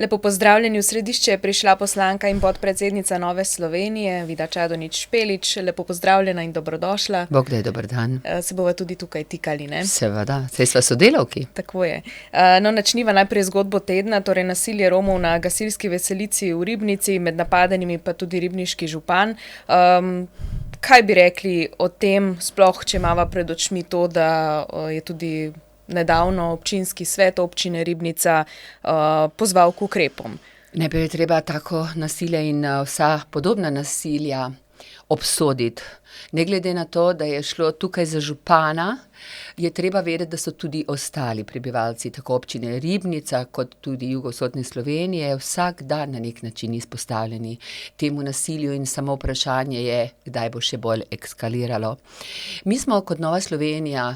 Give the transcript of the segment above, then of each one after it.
Lepo pozdravljeni, v središče je prišla poslanka in podpredsednica Nove Slovenije, Vida Čadonič Špelič. Lepo pozdravljena in dobrodošla. Bog daj, dober dan. Se bova tudi tukaj tikali, ne? Seveda, saj sva sodelavki. Tako je. No, načniva najprej zgodbo tedna, torej nasilje Romov na gasilski veselici v Ribnici, med napadenimi pa tudi ribniški župan. Kaj bi rekli o tem, sploh če imava pred očmi to, da je tudi nedavno občinski svet občine Ribnica pozval k ukrepom? Najprej je treba tako nasilje in vsa podobna nasilja obsoditi. Ne glede na to, da je šlo tukaj za župana, je treba vedeti, da so tudi ostali prebivalci, tako občine Ribnica kot tudi jugovzhodne Slovenije, vsak dan na nek način izpostavljeni temu nasilju in samo vprašanje je, kdaj bo še bolj eskaliralo. Mi smo kot Nova Slovenija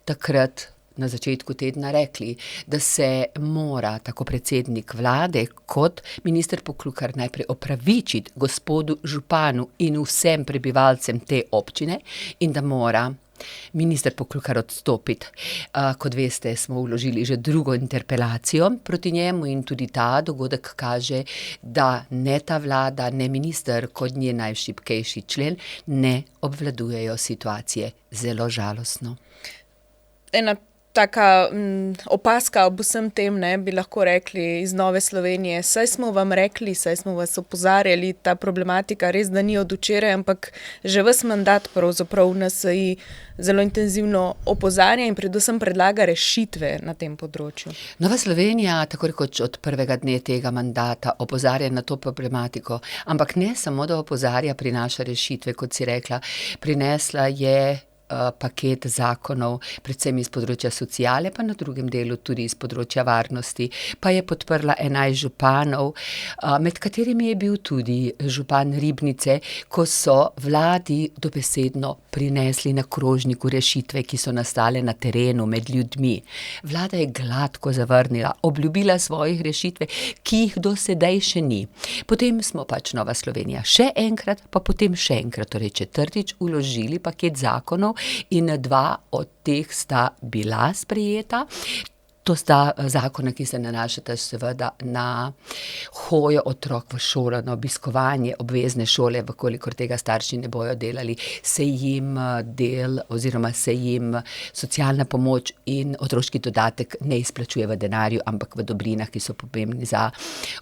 takrat na začetku tedna rekli, da se mora tako predsednik vlade kot minister Poklukar najprej opravičiti gospodu županu in vsem prebivalcem te občine in da mora minister Poklukar odstopiti. Kot veste, smo vložili že drugo interpelacijo proti njemu in tudi ta dogodek kaže, da ne ta vlada, ne minister kot njen najšibkejši člen ne obvladujejo situacije. Zelo žalostno. Ena taka opaska ob vsem tem, ne, bi lahko rekli iz Nove Slovenije. Saj smo vam rekli, saj smo vas opozarjali, ta problematika res, da ni od včeraj, ampak že ves mandat pravzaprav NSi zelo intenzivno opozarja in predvsem predlaga rešitve na tem področju. Nova Slovenija, tako rekoč od prvega dne tega mandata, opozarja na to problematiko, ampak ne samo, da opozarja, prinaša rešitve, kot si rekla, prinesla je paket zakonov, predvsem iz področja sociale, pa na drugem delu tudi iz področja varnosti, pa je podprla 11 županov, med katerimi je bil tudi župan Ribnice, ko so vladi dobesedno prinesli na krožniku rešitve, ki so nastale na terenu med ljudmi. Vlada je gladko zavrnila, obljubila svojih rešitve, ki jih do sedaj še ni. Potem smo pač Nova Slovenija še enkrat, pa potem še enkrat, torej četrtič, vložili paket zakonov, in 2 od teh sta bila sprejeta. To sta zakona, ki se nanašata seveda na hojo otrok v šolo, na obiskovanje obvezne šole, vkolikor tega starši ne bojo delali, se jim del oziroma se jim socialna pomoč in otroški dodatek ne izplačuje v denarju, ampak v dobrinah, ki so pomembni za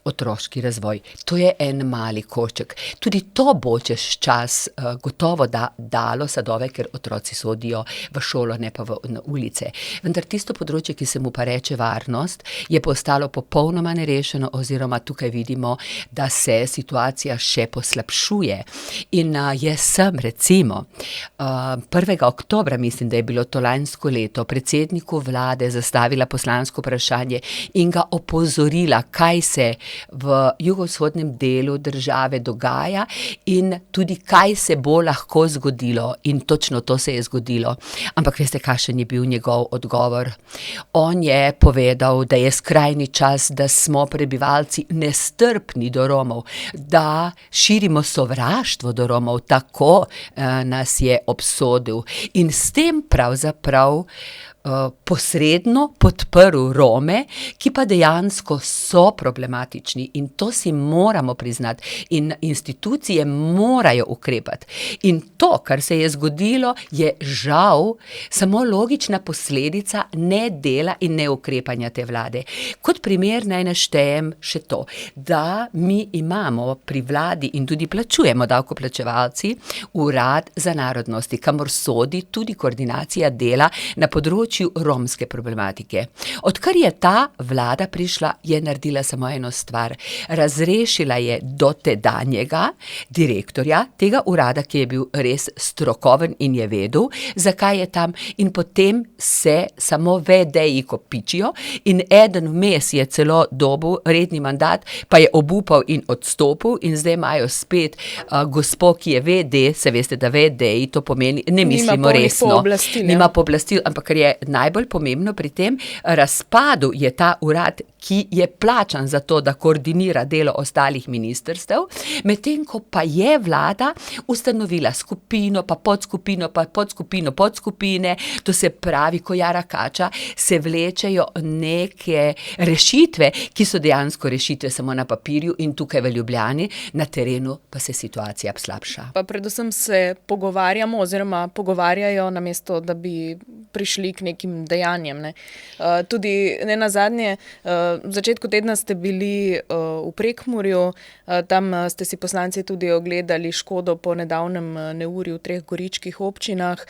otroški razvoj. To je en mali košček. Tudi to bo čez čas gotovo dalo sadove, ker otroci sodijo v šolo, ne pa na ulice. Vendar tisto področje, ki se mu pa reče varnost, je postalo popolnoma nerešeno oziroma tukaj vidimo, da se situacija še poslabšuje. In jaz sem recimo 1. oktobra, mislim, da je bilo to lansko leto, predsedniku vlade zastavila poslansko vprašanje in ga opozorila, kaj se v jugovzhodnem delu države dogaja in tudi kaj se bo lahko zgodilo. In točno to se je zgodilo. Ampak veste, kakšen je bil njegov odgovor? On je povedal, da je skrajni čas, da smo prebivalci nestrpni do Romov, da širimo sovraštvo do Romov, tako nas je obsodil. In s tem pravzaprav posredno podprl Rome, ki pa dejansko so problematični in to si moramo priznati in institucije morajo ukrepati. In to, kar se je zgodilo, je žal samo logična posledica nedela in neukrepanja te vlade. Kot primer naj naštejem še to, da mi imamo pri vladi in tudi plačujemo davkoplačevalci urad za narodnosti, kamor sodi tudi koordinacija dela na področju romske problematike. Odkar je ta vlada prišla, je naredila samo eno stvar. Razrešila je dotedanjega direktorja tega urada, ki je bil res strokoven in je vedel, zakaj je tam, in potem se samo vedeji kopičijo in eden vmes je celo dobil redni mandat, pa je obupal in odstopil in zdaj imajo spet gospo, ki je vede, se veste, da vedeji, to pomeni, ne mislimo resno. Nima pooblastil, ampak ker je najbolj pomembno pri tem razpadu je ta urad, ki je plačan za to, da koordinira delo ostalih ministrstev, medtem ko pa je vlada ustanovila skupino, pa podskupino, pa podskupino, podskupine, to se pravi, ko jara kača, se vlečejo neke rešitve, ki so dejansko rešitve samo na papirju in tukaj v Ljubljani, na terenu pa se situacija slabša. Pa predvsem se pogovarjamo oziroma pogovarjajo namesto, da bi prišli k nekim dejanjem, ne. Tudi nenazadnje, v začetku tedna ste bili v Prekmurju, tam ste si poslanci tudi ogledali škodo po nedavnem neurju v 3 goričkih občinah,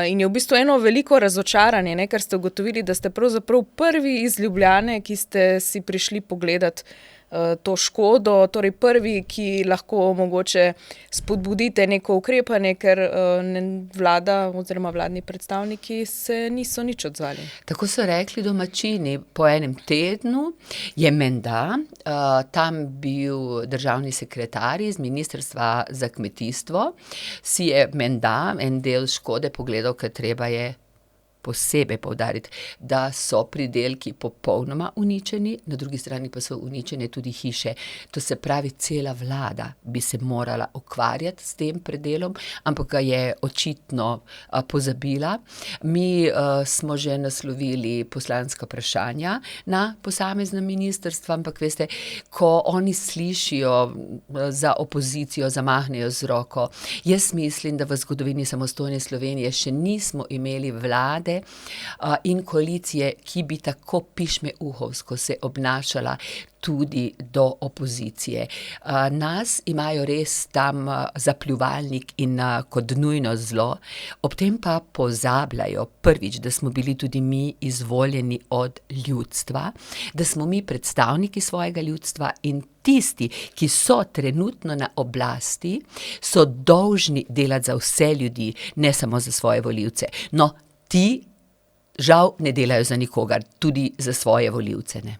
in je v bistvu eno veliko razočaranje, ne, ker ste ugotovili, da ste pravzaprav prvi iz Ljubljane, ki ste si prišli pogledat to škodo, torej prvi, ki lahko mogoče spodbudite neko ukrepanje, ker vlada oziroma vladni predstavniki se niso nič odzvali. Tako so rekli domačini, po enem tednu je menda tam bil državni sekretar iz Ministrstva za kmetijstvo, si je menda en del škode pogledal, ker treba je posebej poudariti, da so pridelki popolnoma uničeni, na drugi strani pa so uničene tudi hiše. To se pravi, cela vlada bi se morala ukvarjati s tem predelom, ampak ga je očitno pozabila. Mi smo že naslovili poslanska vprašanja na posamezna ministrstva, ampak veste, ko oni slišijo za opozicijo, zamahnejo z roko. Jaz mislim, da v zgodovini samostojne Slovenije še nismo imeli vlade in koalicije, ki bi tako pišmeuhovsko se obnašala tudi do opozicije. Nas imajo res tam za pljuvalnik in kot nujno zlo, ob tem pa pozabljajo prvič, da smo bili tudi mi izvoljeni od ljudstva, da smo mi predstavniki svojega ljudstva in tisti, ki so trenutno na oblasti, so dolžni delati za vse ljudi, ne samo za svoje volivce. No, ti žal ne delajo za nikogar, tudi za svoje volivce, ne.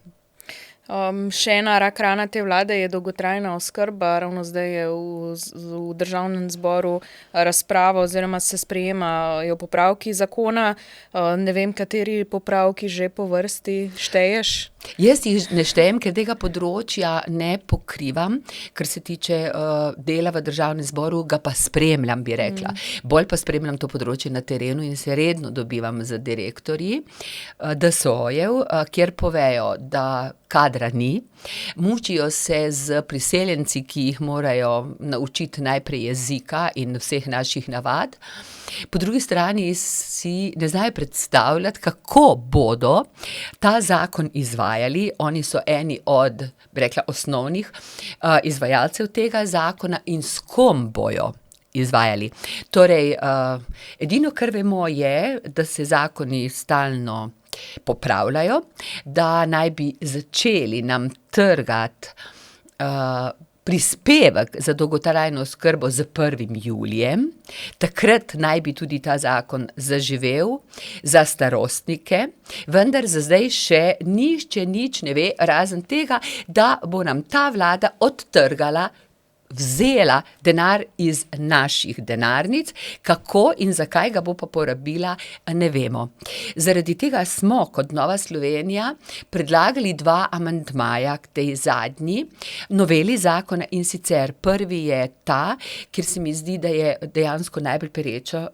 Še ena rak rana te vlade je dolgotrajna oskrba. Ravno zdaj je v Državnem zboru razprava oziroma se sprejemajo popravki zakona. Ne vem, kateri popravki že po vrsti šteješ? Jaz jih ne štejem, ker tega področja ne pokrivam, kar se tiče dela v Državnem zboru, ga pa spremljam, bi rekla. Bolj pa spremljam to področje na terenu in se redno dobivam z direktorji DSO-jev, kjer povejo, da kadra ni, mučijo se z priseljenci, ki jih morajo naučiti najprej jezika in vseh naših navad. Po drugi strani si ne znajo predstavljati, kako bodo ta zakon izvajali. Oni so eni od, bi rekla, osnovnih izvajalcev tega zakona in s kom bojo izvajali. Torej, edino, kar vemo, je, da se zakoni stalno popravljajo, da naj bi začeli nam trgati prispevek za dolgotrajno oskrbo z 1. julijem. Takrat naj bi tudi ta zakon zaživel za starostnike, vendar za zdaj še nihče nič ne ve, razen tega, da bo nam ta vlada odtrgala, vzela denar iz naših denarnic, kako in zakaj ga bo pa porabila, ne vemo. Zaradi tega smo kot Nova Slovenija predlagali 2 amandmaja k tej zadnji noveli zakona, in sicer prvi je ta, kjer se mi zdi, da je dejansko najbolj perečo,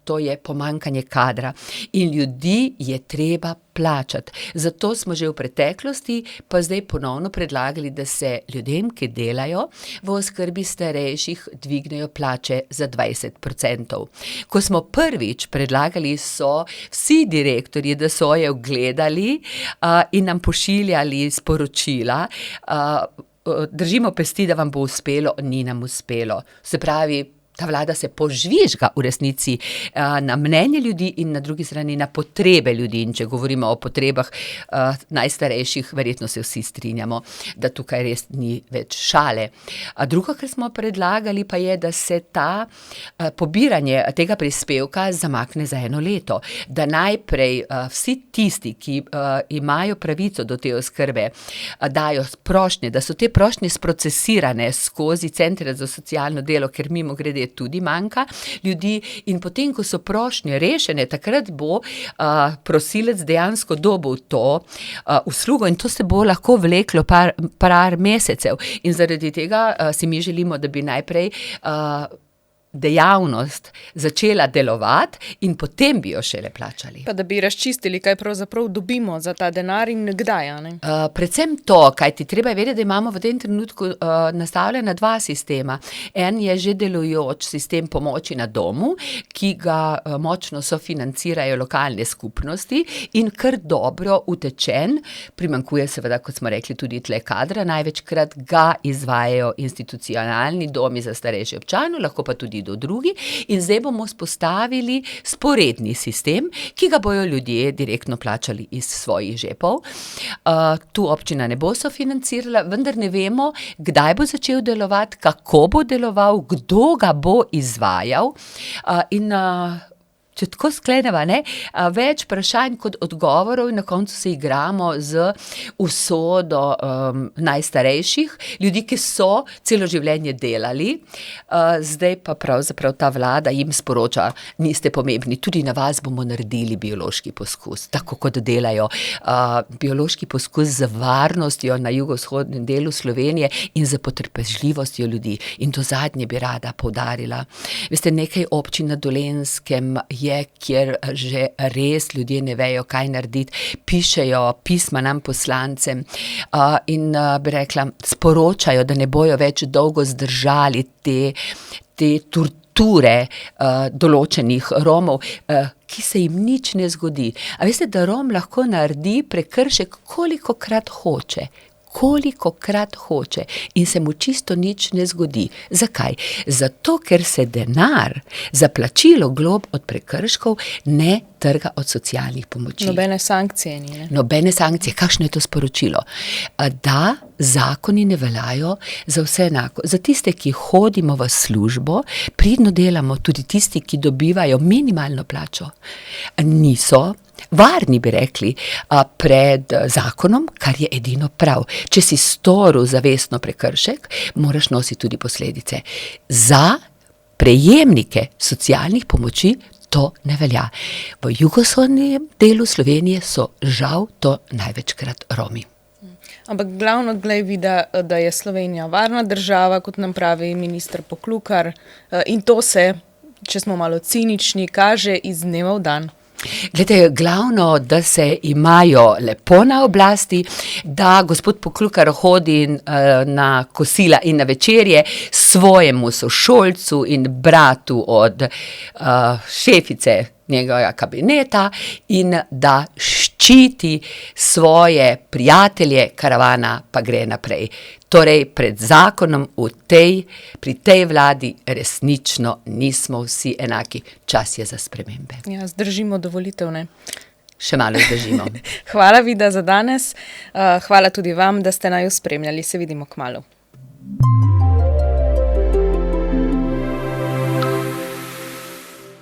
to je pomanjkanje kadra. In ljudi je treba plačati. Zato smo že v preteklosti, pa zdaj ponovno predlagali, da se ljudem, ki delajo v oskrbi starejših, dvignejo plače za 20%. Ko smo prvič predlagali, so vsi direktorji DSO-jev gledali in nam pošiljali sporočila, držimo pesti, da vam bo uspelo, ni nam uspelo. Se pravi, ta vlada se požvižga v resnici na mnenje ljudi in na drugi strani na potrebe ljudi. In če govorimo o potrebah najstarejših, verjetno se vsi strinjamo, da tukaj res ni več šale. Drugo, kar smo predlagali, pa je, da se ta pobiranje tega prispevka zamakne za 1 leto. Da najprej vsi tisti, ki imajo pravico do te oskrbe, dajo prošnje, da so te prošnje sprocesirane skozi centre za socialno delo, ker mimogrede let tudi manjka ljudi, in potem, ko so prošnje rešene, takrat bo prosilec dejansko dobil to uslugo, in to se bo lahko vleklo par mesecev. In zaradi tega si mi želimo, da bi najprej dejavnost začela delovati in potem bi jo šele plačali. Pa da bi razčistili, kaj pravzaprav dobimo za ta denar in kdaj, a ne? Predvsem to, kajti treba je vedeti, da imamo v tem trenutku nastavljena dva sistema. En je že delujoč sistem pomoči na domu, ki ga močno sofinancirajo lokalne skupnosti in kar dobro utečen, primanjkuje seveda, kot smo rekli, tudi tle kadra, največkrat ga izvajajo institucionalni domi za starejše občane, lahko pa tudi do drugi, in zdaj bomo spostavili sporedni sistem, ki ga bojo ljudje direktno plačali iz svojih žepov. Tu občina ne bo sofinancirala, vendar ne vemo, kdaj bo začel delovati, kako bo deloval, kdo ga bo izvajal, in če tako skleneva, več vprašanj kot odgovorov, in na koncu se igramo z usodo najstarejših, ljudi, ki so celo življenje delali, zdaj pa pravzaprav ta vlada jim sporoča, niste pomembni, tudi na vas bomo naredili biološki poskus, tako kot delajo biološki poskus z varnostjo na jugovzhodnem delu Slovenije in z potrpežljivostjo ljudi. In to zadnje bi rada poudarila. Veste, nekaj občin na Dolenjskem kjer že res ljudje ne vejo, kaj narediti, pišejo pisma nam poslancem, in bi rekla, sporočajo, da ne bojo več dolgo zdržali te torture določenih Romov, ki se jim nič ne zgodi. A veste, da Rom lahko naredi prekršek, kolikokrat hoče, in se mu čisto nič ne zgodi. Zakaj? Zato, ker se denar za plačilo glob od prekrškov ne trga od socialnih pomoči. Nobene sankcije ni, ne? Nobene sankcije. Kakšno je to sporočilo? Da zakoni ne veljajo za vse enako. Za tiste, ki hodimo v službo, pridno delamo, tudi tisti, ki dobivajo minimalno plačo, niso varni, bi rekli, pred zakonom, kar je edino prav. Če si storil zavestno prekršek, moraš nositi tudi posledice. Za prejemnike socialnih pomoči to ne velja. V jugovzhodnem delu Slovenije so žal to največkrat Romi. Ampak glavno glej vidi, da je Slovenija varna država, kot nam pravi minister Poklukar, in to se, če smo malo cinični, kaže iz dneva v dan. Glejte, glavno, da se imajo lepo na oblasti, da gospod Poklukar hodi na kosila in na večerje svojemu sošolcu in bratu od šefice njegovega kabineta, in da ščiti svoje prijatelje, karavana pa gre naprej. Torej, pred zakonom pri tej vladi resnično nismo vsi enaki. Čas je za spremembe. Ja, zdržimo do volitev, ne? Še malo zdržimo. Hvala, Vida, za danes. Hvala tudi vam, da ste naju spremljali. Se vidimo kmalu.